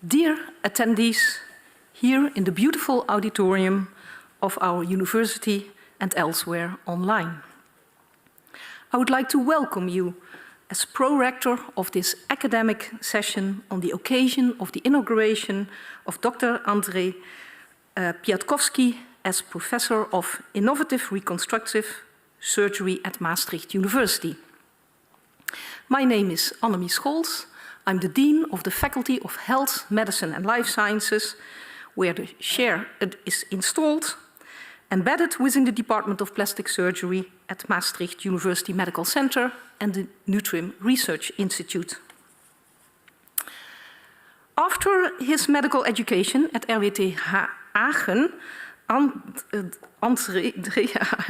Dear attendees, here in the beautiful auditorium of our university and elsewhere online. I would like to welcome you as pro-rector of this academic session on the occasion of the inauguration of Dr. Andrzej Piatkowski as Professor of Innovative Reconstructive Surgery at Maastricht University. My name is Annemie Scholz. I'm the Dean of the Faculty of Health, Medicine and Life Sciences, where the chair is installed, embedded within the Department of Plastic Surgery at Maastricht University Medical Center and the Nutrim Research Institute. After his medical education at RWTH Aachen, Andrzej,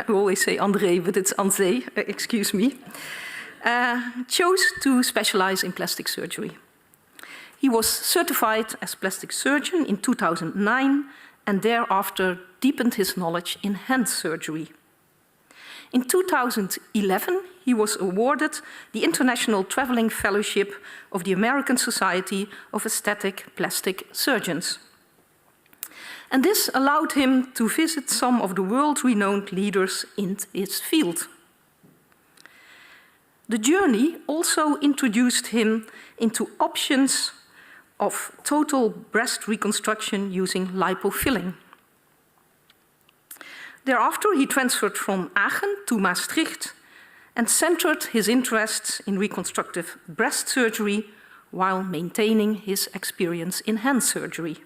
I always say Andrzej, but it's Andrzej, excuse me, chose to specialize in plastic surgery. He was certified as plastic surgeon in 2009 and thereafter deepened his knowledge in hand surgery. In 2011, he was awarded the International Traveling Fellowship of the American Society of Aesthetic Plastic Surgeons. And this allowed him to visit some of the world-renowned leaders in his field. The journey also introduced him into options of total breast reconstruction using lipofilling. Thereafter, he transferred from Aachen to Maastricht and centered his interests in reconstructive breast surgery while maintaining his experience in hand surgery.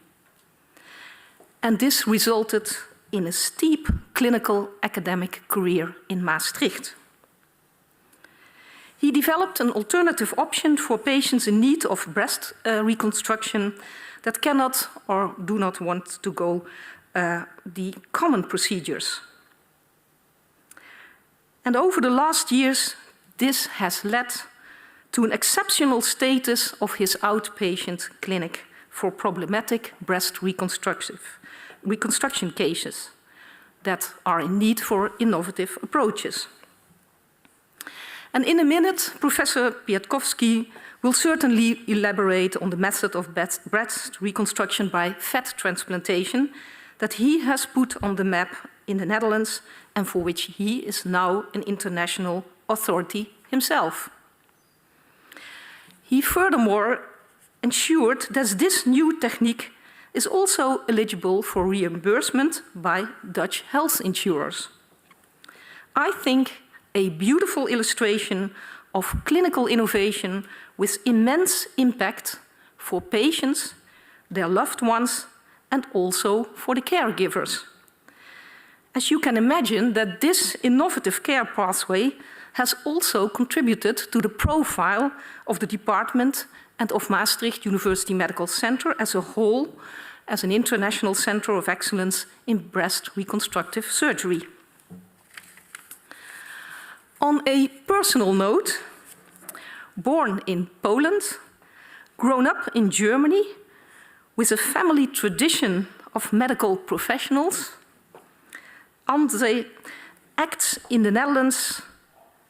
And this resulted in a steep clinical academic career in Maastricht. He developed an alternative option for patients in need of breast reconstruction that cannot or do not want to go the common procedures. And over the last years, this has led to an exceptional status of his outpatient clinic for problematic breast reconstruction cases that are in need for innovative approaches. And in a minute, Professor Piatkowski will certainly elaborate on the method of breast reconstruction by fat transplantation that he has put on the map in the Netherlands and for which he is now an international authority himself. He furthermore ensured that this new technique is also eligible for reimbursement by Dutch health insurers. I think a beautiful illustration of clinical innovation with immense impact for patients, their loved ones, and also for the caregivers. As you can imagine, that this innovative care pathway has also contributed to the profile of the department and of Maastricht University Medical Center as a whole, as an international center of excellence in breast reconstructive surgery. On a personal note, born in Poland, grown up in Germany, with a family tradition of medical professionals, Andrzej acts in the Netherlands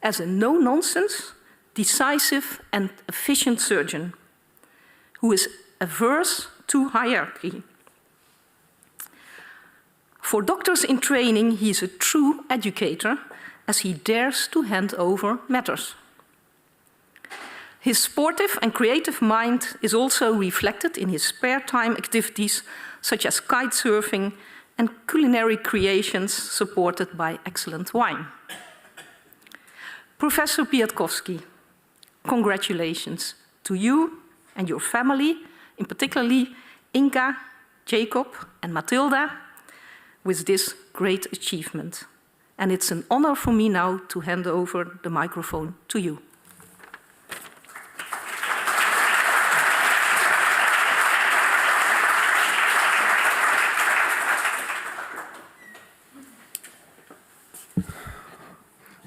as a no-nonsense, decisive and efficient surgeon who is averse to hierarchy. For doctors in training, he is a true educator as he dares to hand over matters. His sportive and creative mind is also reflected in his spare time activities such as kite surfing and culinary creations supported by excellent wine. Professor Piatkowski, congratulations to you and your family, in particularly Inka, Jacob and Matilda, with this great achievement. And it's an honor for me now to hand over the microphone to you.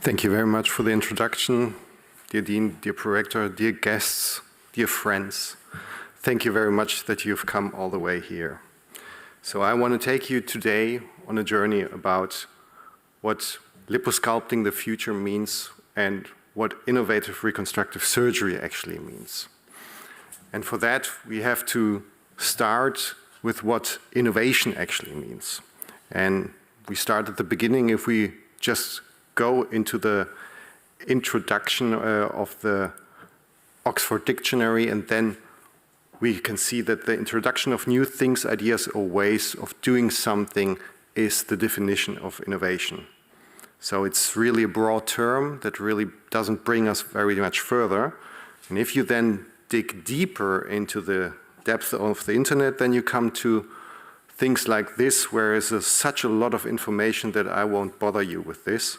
Thank you very much for the introduction, dear Dean, dear Prorector, dear guests, dear friends. Thank you very much that you've come all the way here. So I want to take you today on a journey about what liposculpting the future means and what innovative reconstructive surgery actually means. And for that, we have to start with what innovation actually means. And we start at the beginning. If we just go into the introduction of the Oxford Dictionary, and then we can see that the introduction of new things, ideas, or ways of doing something is the definition of innovation. So it's really a broad term that really doesn't bring us very much further. And if you then dig deeper into the depth of the internet, then you come to things like this, where there's such a lot of information that I won't bother you with this.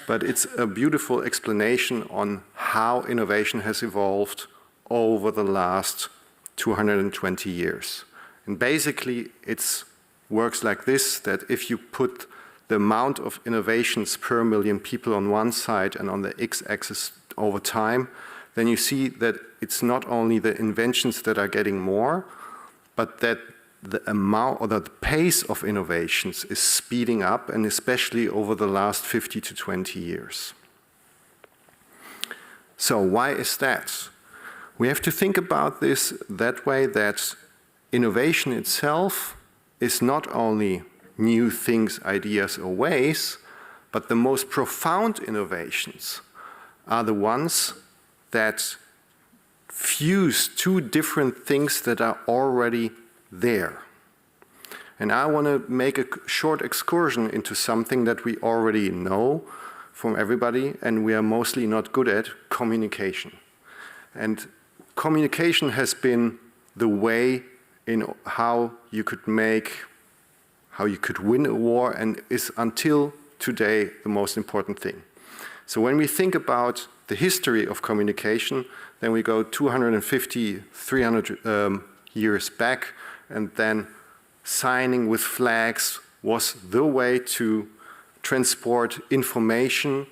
But it's a beautiful explanation on how innovation has evolved over the last 220 years. And basically, it works like this, that if you put the amount of innovations per million people on one side and on the x-axis over time, then you see that it's not only the inventions that are getting more, but that the amount or the pace of innovations is speeding up, and especially over the last 50 to 20 years. So why is that? We have to think about this that way, that innovation itself is not only new things, ideas, or ways, but the most profound innovations are the ones that fuse two different things that are already there. And I want to make a short excursion into something that we already know from everybody, and we are mostly not good at: communication. And communication has been the way in how you could win a war, and is until today the most important thing. So when we think about the history of communication, then we go 250, 300 years back, and then signing with flags was the way to transport information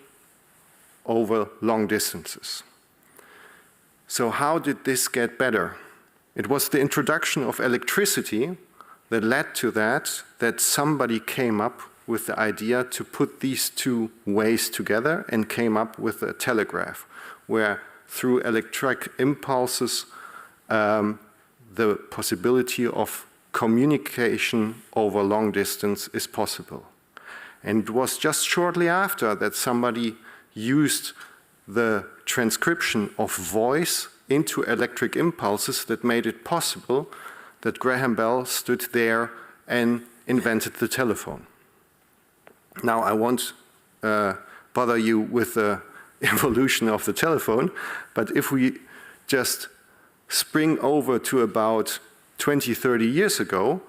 over long distances. So how did this get better? It was the introduction of electricity that led to that somebody came up with the idea to put these two ways together and came up with a telegraph, where through electric impulses the possibility of communication over long distance is possible. And it was just shortly after that somebody used the transcription of voice into electric impulses that made it possible that Graham Bell stood there and invented the telephone. Now, I won't bother you with the evolution of the telephone, but if we just spring over to about 20, 30 years ago,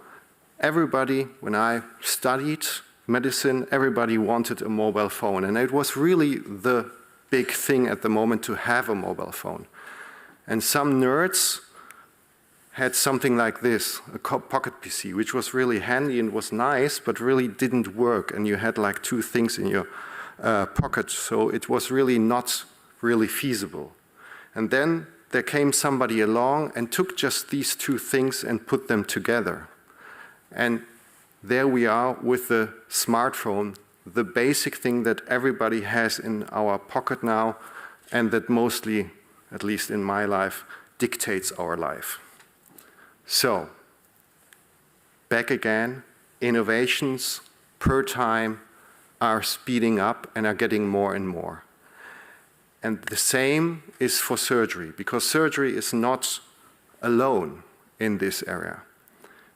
everybody, when I studied medicine, everybody wanted a mobile phone. And it was really the big thing at the moment to have a mobile phone. And some nerds had something like this, a pocket PC, which was really handy and was nice, but really didn't work. And you had like two things in your pocket, so it was really not really feasible. And then there came somebody along and took just these two things and put them together. And there we are with the smartphone, the basic thing that everybody has in our pocket now, and that mostly, at least in my life, dictates our life. So, back again, innovations per time are speeding up and are getting more and more. And the same is for surgery, because surgery is not alone in this area.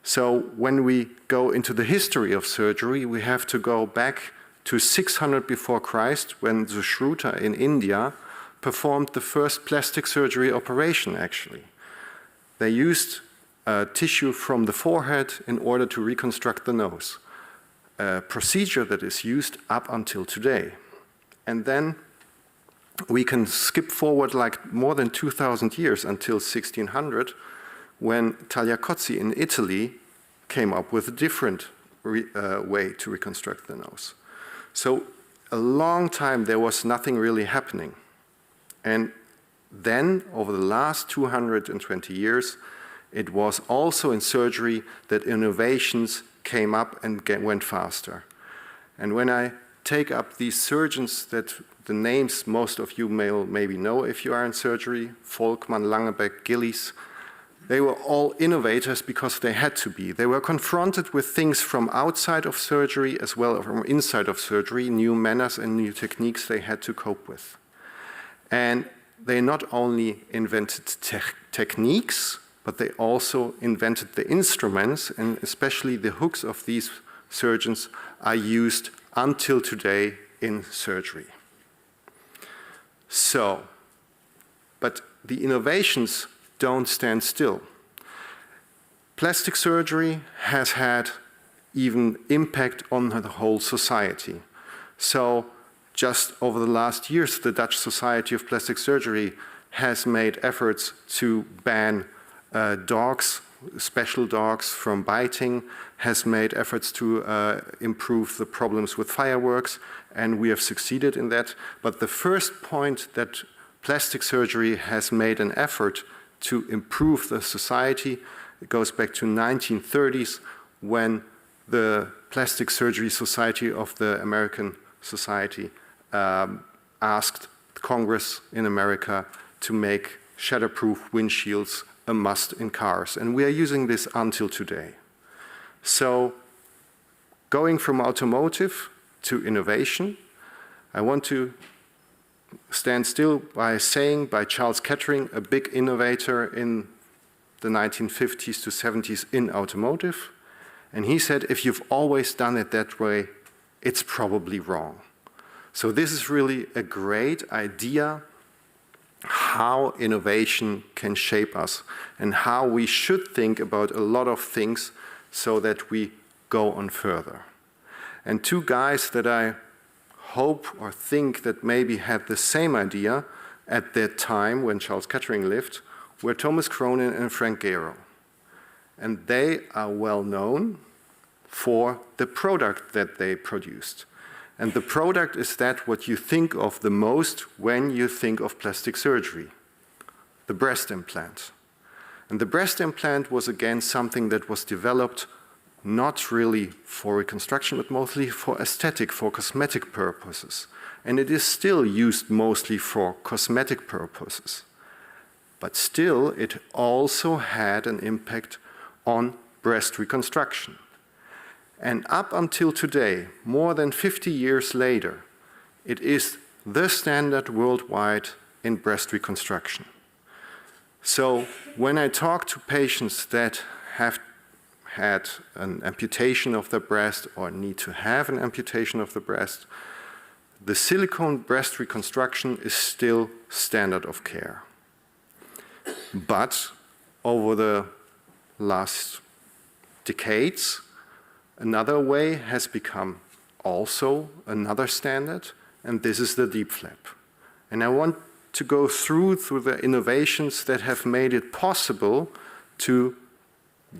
So when we go into the history of surgery, we have to go back to 600 before Christ, when the Shruta in India performed the first plastic surgery operation, actually. They used tissue from the forehead in order to reconstruct the nose, a procedure that is used up until today. And then we can skip forward like more than 2,000 years until 1600, when Tagliacozzi in Italy came up with a different way to reconstruct the nose. So a long time there was nothing really happening. And then, over the last 220 years, it was also in surgery that innovations came up and went faster. And when I take up these surgeons that the names most of you may maybe know if you are in surgery, Volkmann, Langebeck, Gillies, They were all innovators because they had to be. They were confronted with things from outside of surgery as well as from inside of surgery, new manners and new techniques they had to cope with. And they not only invented techniques, but they also invented the instruments, and especially the hooks of these surgeons are used until today in surgery. So, but the innovations don't stand still. Plastic surgery has had even impact on the whole society. So just over the last years, the Dutch Society of Plastic Surgery has made efforts to ban dogs, special dogs, from biting, has made efforts to improve the problems with fireworks, and we have succeeded in that. But the first point that plastic surgery has made an effort to improve the society, it goes back to 1930s when the Plastic Surgery Society of the American Society asked Congress in America to make shatterproof windshields a must in cars. And we are using this until today. So going from automotive to innovation, I want to stand still by saying by Charles Kettering, a big innovator in the 1950s to 70s in automotive. And he said, if you've always done it that way, it's probably wrong. So this is really a great idea how innovation can shape us and how we should think about a lot of things so that we go on further. And two guys that I hope or think that maybe had the same idea at that time when Charles Kettering lived were Thomas Cronin and Frank Gehry. And they are well known for the product that they produced. And the product is that what you think of the most when you think of plastic surgery, the breast implant. And the breast implant was again something that was developed not really for reconstruction, but mostly for aesthetic, for cosmetic purposes. And it is still used mostly for cosmetic purposes. But still, it also had an impact on breast reconstruction. And up until today, more than 50 years later, it is the standard worldwide in breast reconstruction. So when I talk to patients that have had an amputation of the breast or need to have an amputation of the breast, the silicone breast reconstruction is still standard of care. But over the last decades, another way has become also another standard, and this is the deep flap. And I want to go through the innovations that have made it possible to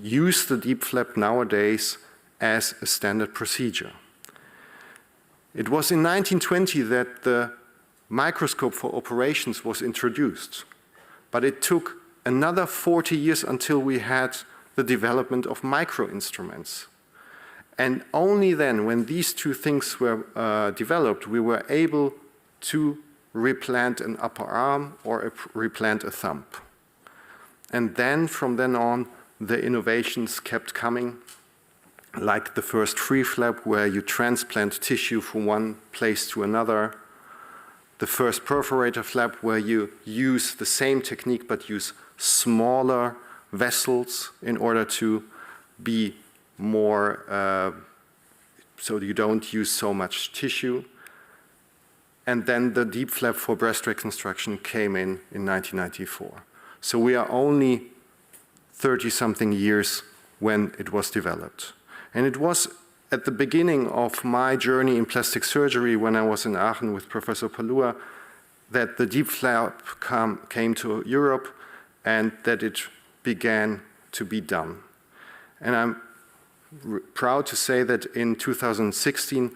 use the deep flap nowadays as a standard procedure. It was in 1920 that the microscope for operations was introduced, but it took another 40 years until we had the development of micro-instruments. And only then, when these two things were developed, we were able to replant an upper arm or replant a thumb. And then, from then on, the innovations kept coming, like the first free flap, where you transplant tissue from one place to another. The first perforator flap, where you use the same technique but use smaller vessels in order to be more, so you don't use so much tissue. And then the deep flap for breast reconstruction came in 1994. So we are only 30-something years when it was developed. And it was at the beginning of my journey in plastic surgery when I was in Aachen with Professor Palua that the deep flap came to Europe and that it began to be done. And I'm proud to say that in 2016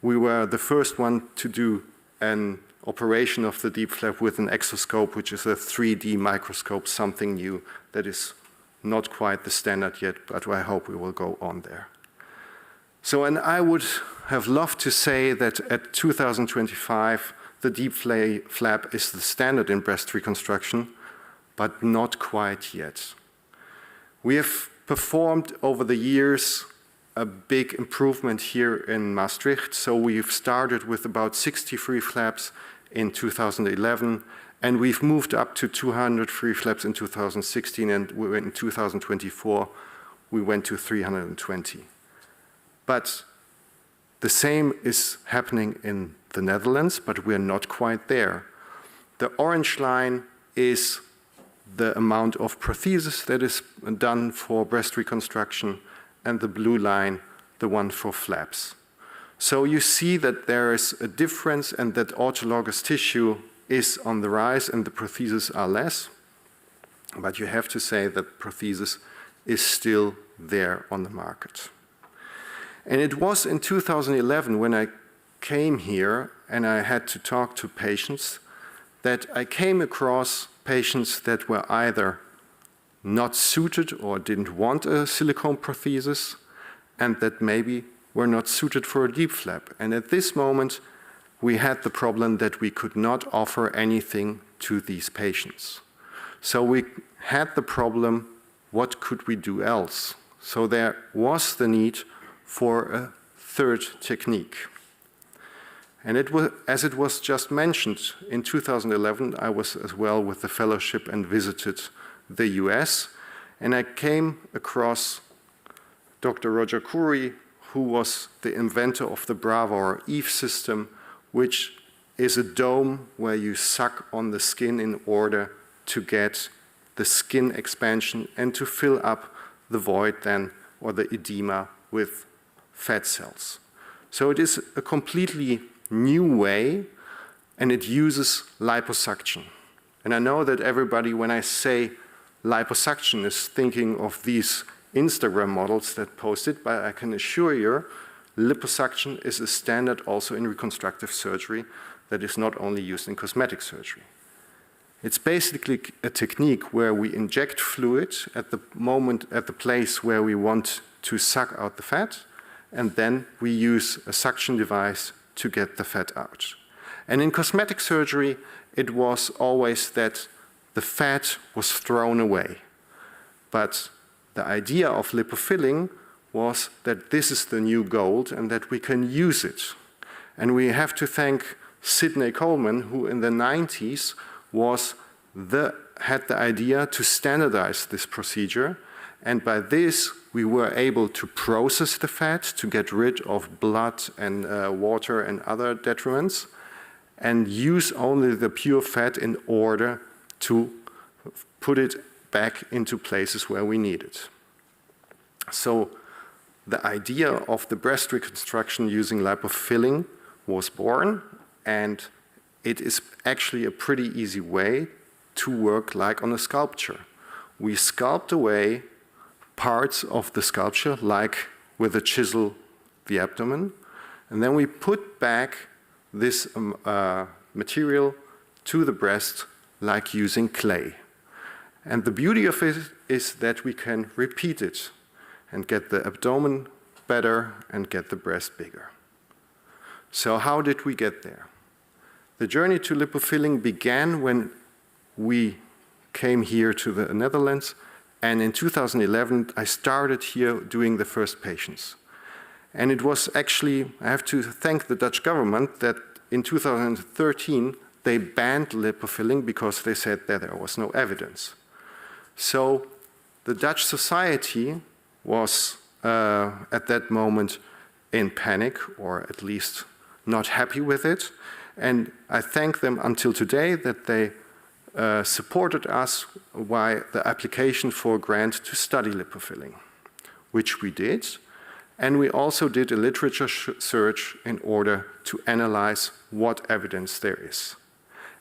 we were the first one to do an operation of the deep flap with an exoscope, which is a 3D microscope, something new that is not quite the standard yet, but I hope we will go on there. So, and I would have loved to say that at 2025, the deep flap is the standard in breast reconstruction, but not quite yet. We have performed over the years a big improvement here in Maastricht. So we've started with about 60 free flaps in 2011, and we've moved up to 200 free flaps in 2016, and in 2024 we went to 320. But the same is happening in the Netherlands, but we're not quite there. The orange line is the amount of prosthesis that is done for breast reconstruction, and the blue line, the one for flaps. So you see that there is a difference and that autologous tissue is on the rise and the prostheses are less. But you have to say that prosthesis is still there on the market. And it was in 2011 when I came here and I had to talk to patients that I came across patients that were either not suited or didn't want a silicone prosthesis, and that maybe were not suited for a deep flap. And at this moment, we had the problem that we could not offer anything to these patients. So we had the problem, what could we do else? So there was the need for a third technique. And it was, as it was just mentioned, in 2011, I was as well with the fellowship and visited the US, and I came across Dr. Roger Curry, who was the inventor of the Bravo or Eve system, which is a dome where you suck on the skin in order to get the skin expansion and to fill up the void then, or the edema, with fat cells. So it is a completely new way, and it uses liposuction. And I know that everybody, when I say liposuction, is thinking of these Instagram models that post it, but I can assure you, liposuction is a standard also in reconstructive surgery that is not only used in cosmetic surgery. It's basically a technique where we inject fluid at the moment, at the place where we want to suck out the fat, and then we use a suction device to get the fat out. And in cosmetic surgery, it was always that the fat was thrown away. But the idea of lipofilling was that this is the new gold and that we can use it. And we have to thank Sidney Coleman, who in the 90s had the idea to standardize this procedure. And by this, we were able to process the fat to get rid of blood and water and other detriments, and use only the pure fat in order to put it back into places where we need it. So the idea of the breast reconstruction using lipofilling was born, and it is actually a pretty easy way to work like on a sculpture. We sculpt away parts of the sculpture, like with a chisel, the abdomen, and then we put back this material to the breast like using clay. And the beauty of it is that we can repeat it and get the abdomen better and get the breast bigger. So how did we get there? The journey to lipofilling began when we came here to the Netherlands, and in 2011 I started here doing the first patients. And it was actually, I have to thank the Dutch government that in 2013 they banned lipofilling because they said that there was no evidence. So the Dutch society was at that moment in panic, or at least not happy with it. And I thank them until today that they supported us by the application for a grant to study lipofilling, which we did. And we also did a literature search in order to analyze what evidence there is.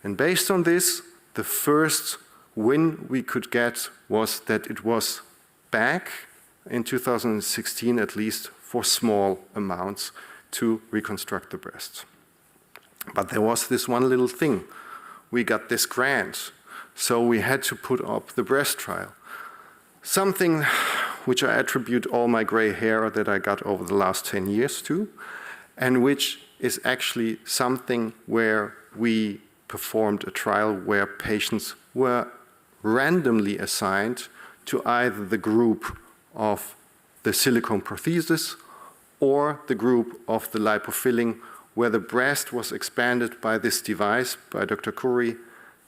And based on this, the first win we could get was that it was back in 2016, at least for small amounts, to reconstruct the breast. But there was this one little thing. We got this grant, so we had to put up the breast trial. Something which I attribute all my gray hair that I got over the last 10 years to, and which is actually something where we performed a trial where patients were randomly assigned to either the group of the silicone prosthesis or the group of the lipofilling, where the breast was expanded by this device, by Dr. Curry,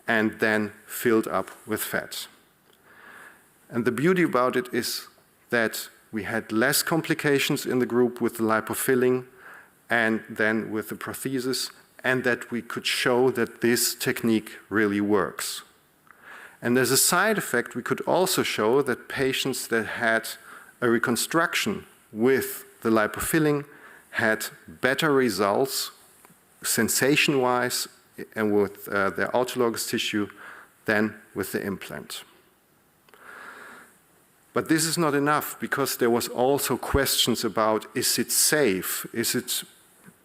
and then filled up with fat. And the beauty about it is that we had less complications in the group with the lipofilling and then with the prosthesis, and that we could show that this technique really works. And as a side effect, we could also show that patients that had a reconstruction with the lipofilling had better results sensation-wise and with their autologous tissue than with the implant. But this is not enough, because there was also questions about, is it safe? Is it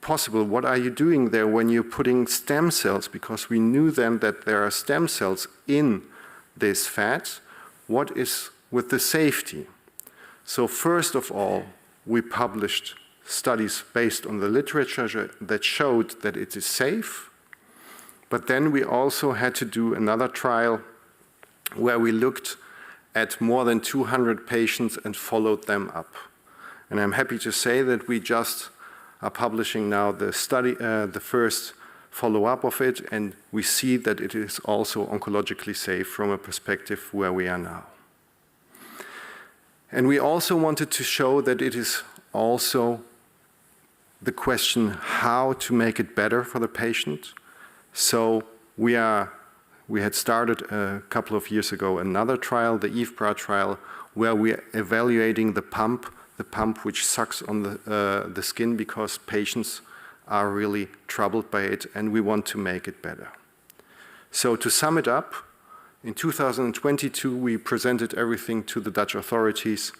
possible? What are you doing there when you're putting stem cells? Because we knew then that there are stem cells in this fat. What is with the safety? So first of all, we published studies based on the literature that showed that it is safe. But then we also had to do another trial where we looked at more than 200 patients and followed them up. And I'm happy to say that we just are publishing now the study, the first follow-up of it, and we see that it is also oncologically safe from a perspective where we are now. And we also wanted to show that it is also the question how to make it better for the patient. So we had started a couple of years ago another trial, the EVBRA trial, where we are evaluating the pump which sucks on the skin, because patients are really troubled by it, and we want to make it better. So to sum it up, in 2022 we presented everything to the Dutch authorities,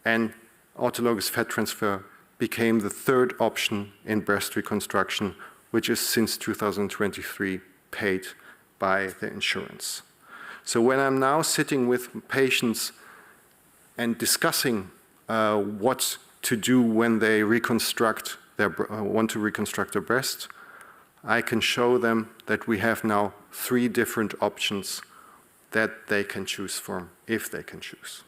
and autologous fat transfer became the third option in breast reconstruction, which is since 2023 paid by the insurance. So when I'm now sitting with patients and discussing what to do when they reconstruct want to reconstruct their breast, I can show them that we have now 3 different options that they can choose from, if they can choose.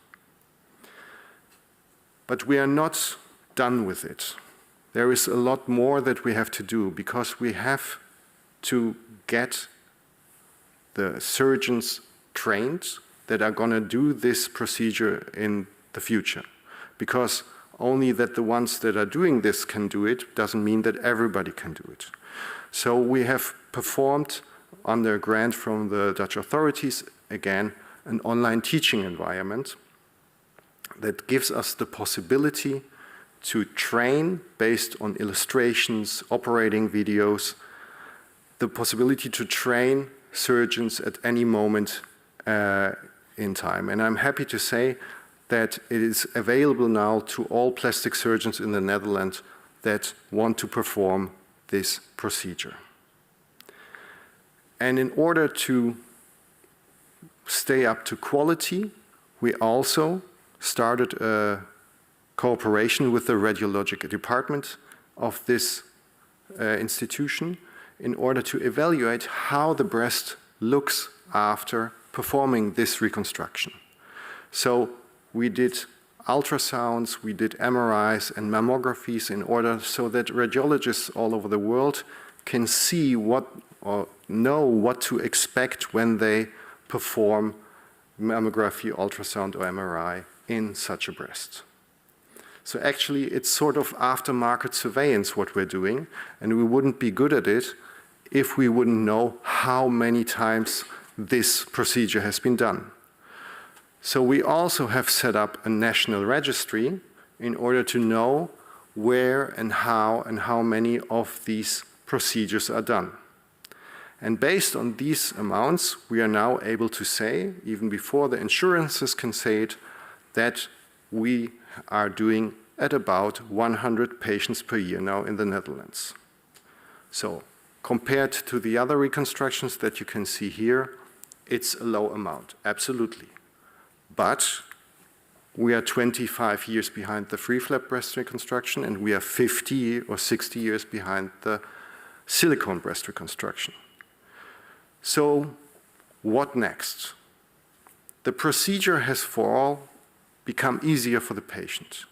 But we are not done with it. There is a lot more that we have to do, because we have to get the surgeons trained that are going to do this procedure in the future. Because only that the ones that are doing this can do it doesn't mean that everybody can do it. So we have performed, under a grant from the Dutch authorities, again, an online teaching environment that gives us the possibility to train based on illustrations, operating videos, the possibility to train surgeons at any moment in time. And I'm happy to say that it is available now to all plastic surgeons in the Netherlands that want to perform this procedure. And in order to stay up to quality, we also started a cooperation with the radiologic department of this institution in order to evaluate how the breast looks after performing this reconstruction. So we did ultrasounds, we did MRIs and mammographies in order so that radiologists all over the world can see what or know what to expect when they perform mammography, ultrasound or MRI in such a breast. So actually it's sort of aftermarket surveillance what we're doing, and we wouldn't be good at it if we wouldn't know how many times this procedure has been done. So we also have set up a national registry in order to know where and how many of these procedures are done. And based on these amounts, we are now able to say, even before the insurances can say it, that we are doing at about 100 patients per year now in the Netherlands. So compared to the other reconstructions that you can see here, it's a low amount, absolutely. But we are 25 years behind the free flap breast reconstruction, and we are 50 or 60 years behind the silicone breast reconstruction. So what next? the procedure has for all become easier for the patient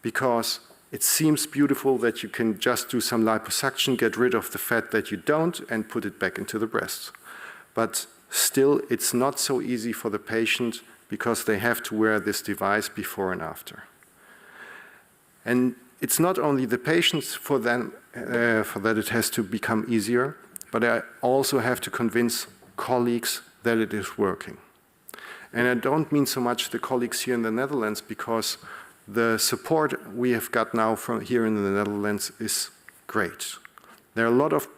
because it seems beautiful that you can just do some liposuction, get rid of the fat that you don't, and put it back into the breast. But still, it's not so easy for the patient because they have to wear this device before and after. And it's not only the patients for that it has to become easier, but I also have to convince colleagues that it is working. And I don't mean so much the colleagues here in the Netherlands, because the support we have got now from here in the Netherlands is great. There are a lot of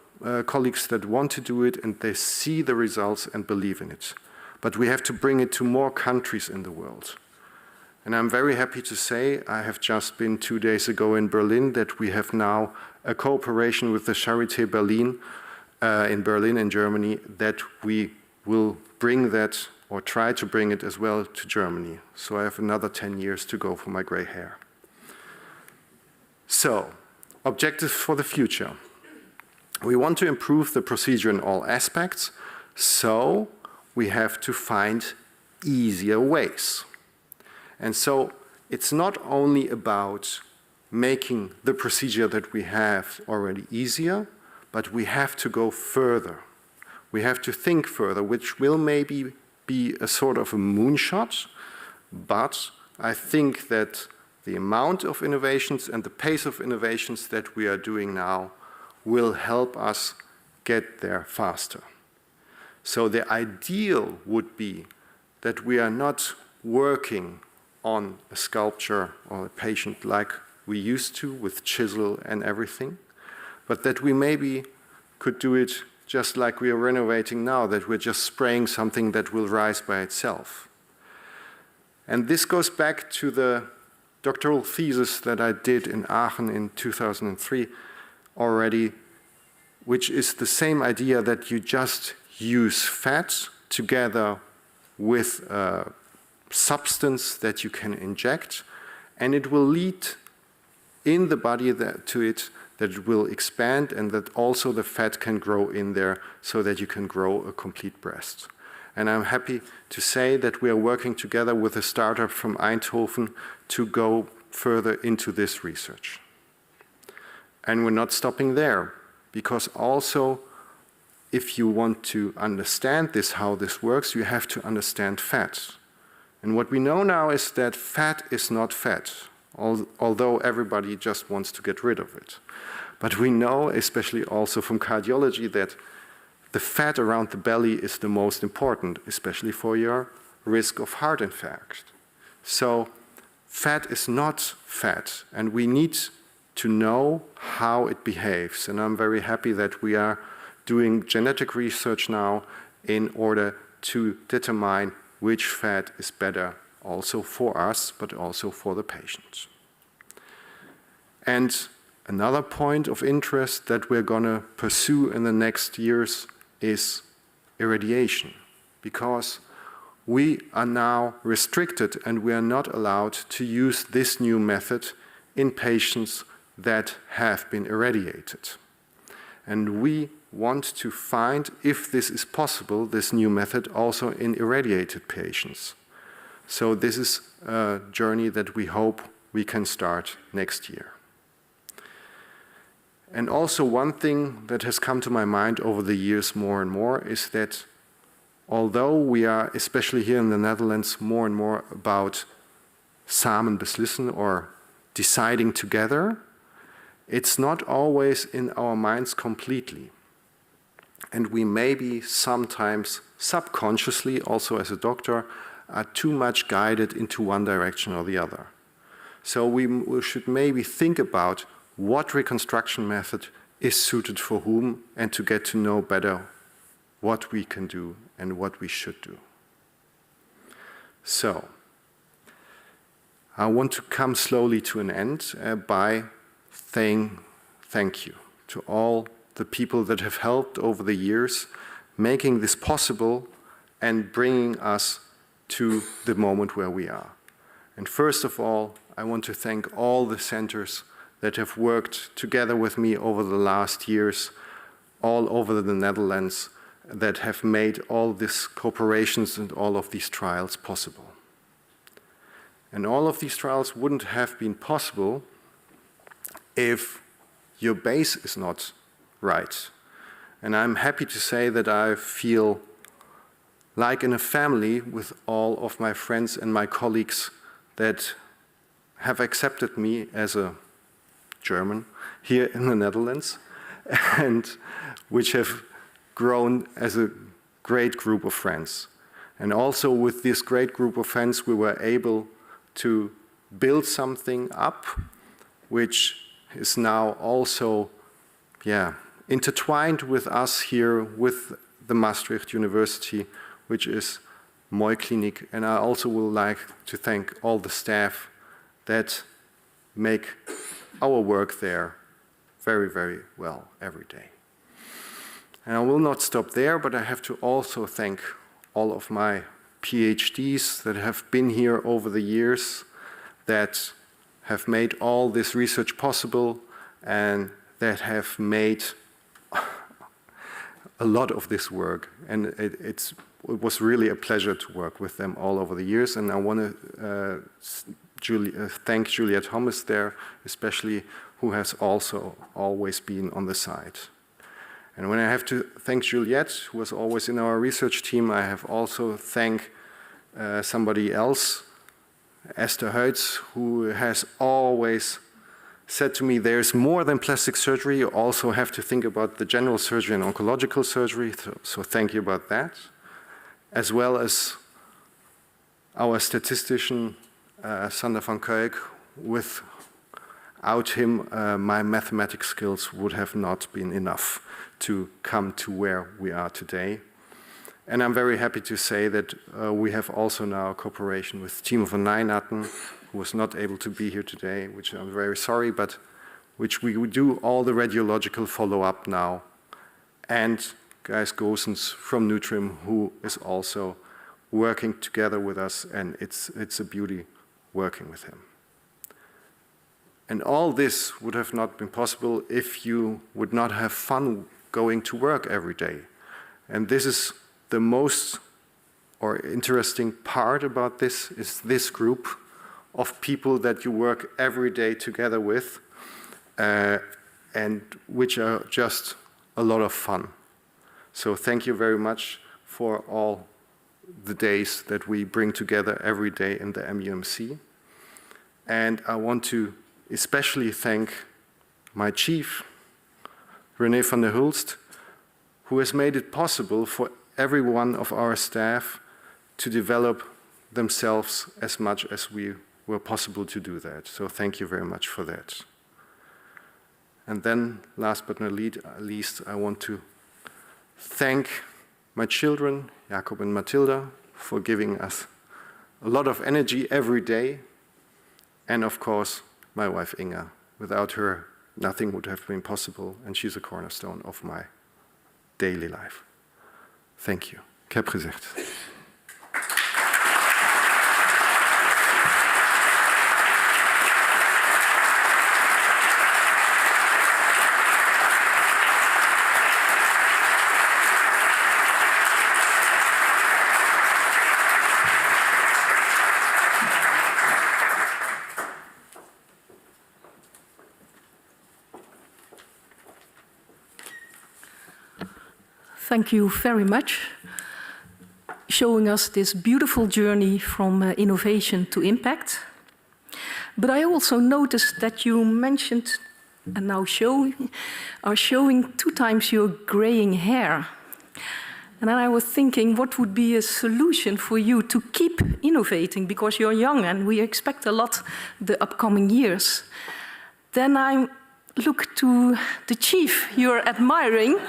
colleagues that want to do it and they see the results and believe in it. But we have to bring it to more countries in the world. And I'm very happy to say, I have just been 2 days ago in Berlin, that we have now a cooperation with the Charité Berlin, in Berlin, in Germany, that we will bring that or try to bring it as well to Germany. So I have another 10 years to go for my gray hair. So, objectives for the future. We want to improve the procedure in all aspects, so we have to find easier ways. And so it's not only about making the procedure that we have already easier, but we have to go further. We have to think further, which will maybe be a sort of a moonshot, but I think that the amount of innovations and the pace of innovations that we are doing now will help us get there faster. So the ideal would be that we are not working on a sculpture or a patient like we used to with chisel and everything, but that we maybe could do it just like we are renovating now, that we're just spraying something that will rise by itself. And this goes back to the doctoral thesis that I did in Aachen in 2003 already, which is the same idea that you just use fat together with a substance that you can inject, and it will lead in the body to it that it will expand and that also the fat can grow in there so that you can grow a complete breast. And I'm happy to say that we are working together with a startup from Eindhoven to go further into this research. And we're not stopping there, because also if you want to understand this, how this works, you have to understand fat. And what we know now is that fat is not fat, although everybody just wants to get rid of it. But we know, especially also from cardiology, that the fat around the belly is the most important, especially for your risk of heart infarct. So fat is not fat, and we need to know how it behaves. And I'm very happy that we are doing genetic research now in order to determine which fat is better also for us, but also for the patient. And another point of interest that we're going to pursue in the next years is irradiation, because we are now restricted and we are not allowed to use this new method in patients that have been irradiated. And we want to find if this is possible, this new method, also in irradiated patients. So this is a journey that we hope we can start next year. And also one thing that has come to my mind over the years more and more is that although we are, especially here in the Netherlands, more and more about samen beslissen or deciding together, it's not always in our minds completely. And we maybe sometimes subconsciously, also as a doctor, are too much guided into one direction or the other. So we should maybe think about what reconstruction method is suited for whom, and to get to know better what we can do and what we should do. So, I want to come slowly to an end by saying thank you to all the people that have helped over the years, making this possible and bringing us to the moment where we are. And first of all, I want to thank all the centers that have worked together with me over the last years, all over the Netherlands, that have made all these cooperations and all of these trials possible. And all of these trials wouldn't have been possible if your base is not right. And I'm happy to say that I feel like in a family with all of my friends and my colleagues that have accepted me as a German here in the Netherlands, and which have grown as a great group of friends. And also with this great group of friends, we were able to build something up, which is now also, intertwined with us here with the Maastricht University, which is Mooi Kliniek. And I also would like to thank all the staff that make our work there very, very well every day. And I will not stop there, but I have to also thank all of my PhDs that have been here over the years, that have made all this research possible, and that have made a lot of this work. And it was really a pleasure to work with them all over the years. And I want to thank Juliette Hommes there, especially, who has also always been on the side. And when I have to thank Juliette, who was always in our research team, I have also thank somebody else, Esther Heutz, who has always said to me, there's more than plastic surgery, you also have to think about the general surgery and oncological surgery, so thank you about that. As well as our statistician, Sander van Kuijk. Without him, my mathematics skills would have not been enough to come to where we are today. And I'm very happy to say that we have also now a cooperation with Timo van Nijnatten, who was not able to be here today, which I'm very sorry, but which we do all the radiological follow-up now. And Gijs Goossens from Nutrim, who is also working together with us, and it's a beauty working with him. And all this would have not been possible if you would not have fun going to work every day. And this is the most interesting part about this, is this group of people that you work every day together with, and which are just a lot of fun. So thank you very much for all the days that we bring together every day in the MUMC. And I want to especially thank my chief, René van der Hulst, who has made it possible for every one of our staff to develop themselves as much as we were possible to do that. So thank you very much for that. And then, last but not least, I want to thank my children, Jacob and Matilda, for giving us a lot of energy every day. And of course, my wife Inga. Without her, nothing would have been possible, and she's a cornerstone of my daily life. Thank you. Ik heb gezegd. Thank you very much, showing us this beautiful journey from innovation to impact. But I also noticed that you mentioned, and now are showing 2 times your graying hair. And then I was thinking, what would be a solution for you to keep innovating, because you're young and we expect a lot the upcoming years. Then I look to the chief you're admiring.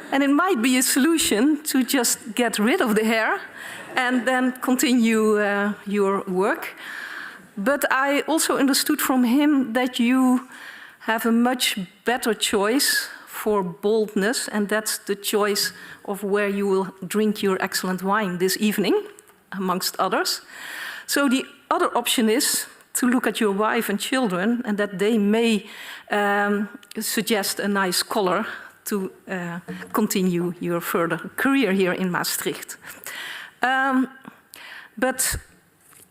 And it might be a solution to just get rid of the hair and then continue your work. But I also understood from him that you have a much better choice for boldness, and that's the choice of where you will drink your excellent wine this evening, amongst others. So the other option is to look at your wife and children, and that they may suggest a nice color to continue your further career here in Maastricht. But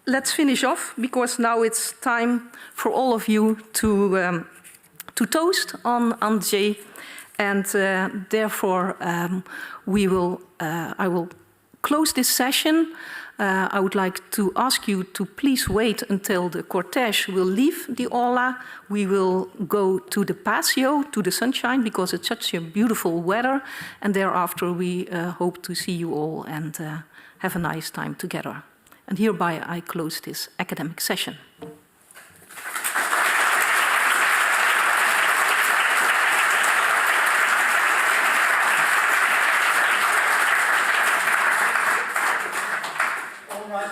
let's finish off, because now it's time for all of you to toast on Andrzej, and therefore I will close this session. I would like to ask you to please wait until the cortege will leave the aula. We will go to the patio, to the sunshine, because it's such a beautiful weather, and thereafter we hope to see you all and have a nice time together. And hereby I close this academic session. All right.